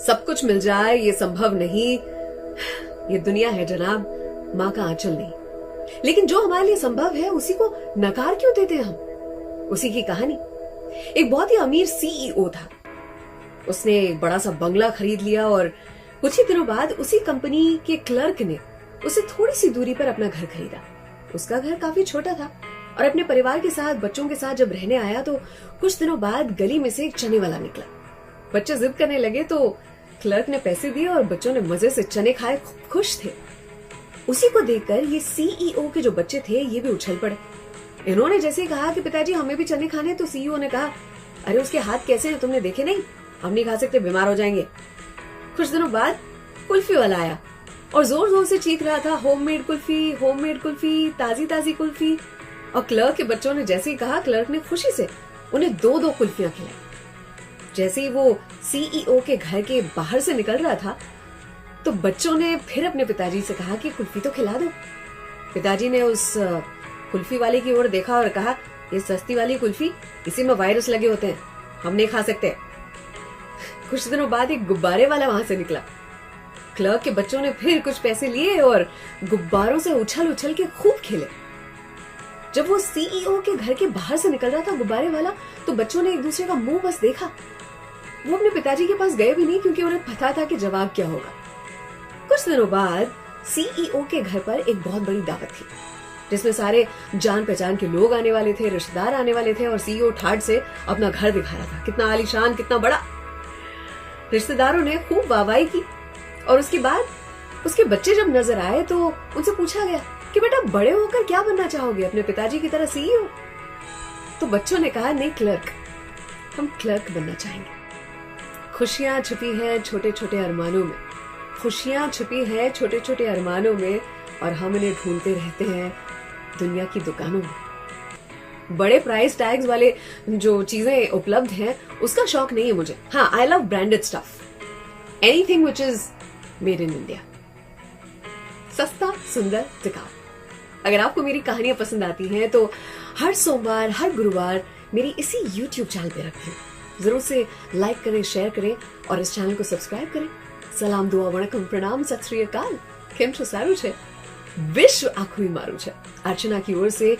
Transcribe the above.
सब कुछ मिल जाए ये संभव नहीं, ये दुनिया है जनाब, माँ का आंचल नहीं। लेकिन जो हमारे लिए संभव है उसी को नकार क्यों देते हैं हम? उसी की कहानी। एक बहुत ही अमीर सीईओ था। उसने एक बड़ा सा बंगला खरीद लिया और कुछ ही दिनों बाद उसी कंपनी के क्लर्क ने उसे थोड़ी सी दूरी पर अपना घर खरीदा। उसका घर काफी छोटा था और अपने परिवार के साथ, बच्चों के साथ जब रहने आया तो कुछ दिनों बाद गली में से एक चने वाला निकला। बच्चे जिद करने लगे तो क्लर्क ने पैसे दिए और बच्चों ने मजे से चने खाए, खुश थे। उसी को देखकर ये सीईओ के जो बच्चे थे ये भी उछल पड़े। इन्होंने जैसे ही कहा कि पिताजी हमें भी चने खाने, तो सीईओ ने कहा, अरे उसके हाथ कैसे हैं, तुमने देखे नहीं? हम नहीं खा सकते, बीमार हो जाएंगे। कुछ दिनों बाद कुल्फी वाला आया और जोर जोर से चीख रहा था, होममेड कुल्फी, होममेड कुल्फी, ताजी ताजी कुल्फी। और क्लर्क के बच्चों ने जैसे ही कहा, क्लर्क ने खुशी से उन्हें 2-2 कुल्फियां खिलाई। जैसे ही वो सीईओ के घर के बाहर से निकल रहा था तो बच्चों ने फिर अपने पिताजी से कहा कि कुल्फी तो खिला दो। पिताजी ने उस कुल्फी वाले की ओर देखा और कहा, ये सस्ती वाली कुल्फी, इसी में वायरस लगे होते हैं, हम नहीं खा सकते। कुछ दिनों बाद एक गुब्बारे वाला वहां से निकला। क्लर्क के बच्चों ने फिर कुछ पैसे लिए और गुब्बारों से उछल उछल के खूब खेले। जब वो सीईओ के घर के बाहर से निकल रहा था गुब्बारे वाला, तो बच्चों ने एक दूसरे का मुंह बस देखा। वो अपने पिताजी के पास गए भी नहीं क्योंकि उन्हें पता था कि जवाब क्या होगा। कुछ दिनों बाद सीईओ के घर पर एक बहुत बड़ी दावत थी जिसमें सारे जान पहचान के लोग आने वाले थे, रिश्तेदार आने वाले थे और सीईओ ठाट से अपना घर दिखा रहा था, कितना आलीशान, कितना बड़ा। रिश्तेदारों ने खूब वाहवाही की और उसके बाद उसके बच्चे जब नजर आए तो उनसे पूछा गया कि बेटा बड़े होकर क्या बनना चाहोगे, अपने पिताजी की तरह सीईओ? तो बच्चों ने कहा, नहीं क्लर्क, हम क्लर्क बनना चाहेंगे। खुशियां छुपी हैं छोटे छोटे अरमानों में, खुशियां छुपी हैं छोटे छोटे अरमानों में और हम इन्हें ढूंढते रहते हैं दुनिया की दुकानों में। बड़े प्राइस टैग्स वाले जो चीजें उपलब्ध हैं उसका शौक नहीं है मुझे। हाँ, I love branded stuff, anything which is made in India, सस्ता, सुंदर, टिकाऊ। अगर आपको मेरी कहानियां पसंद आती हैं तो हर सोमवार, हर गुरुवार मेरी इसी YouTube चैनल पे रखें। जरूर से लाइक करें, शेयर करें और इस चैनल को सब्सक्राइब करें। सलाम, दुआ, वणकम, प्रणाम, सत श्री अकाल। केम छो? सारू छे? विश्व आखुई मारू छे। अर्चना की ओर से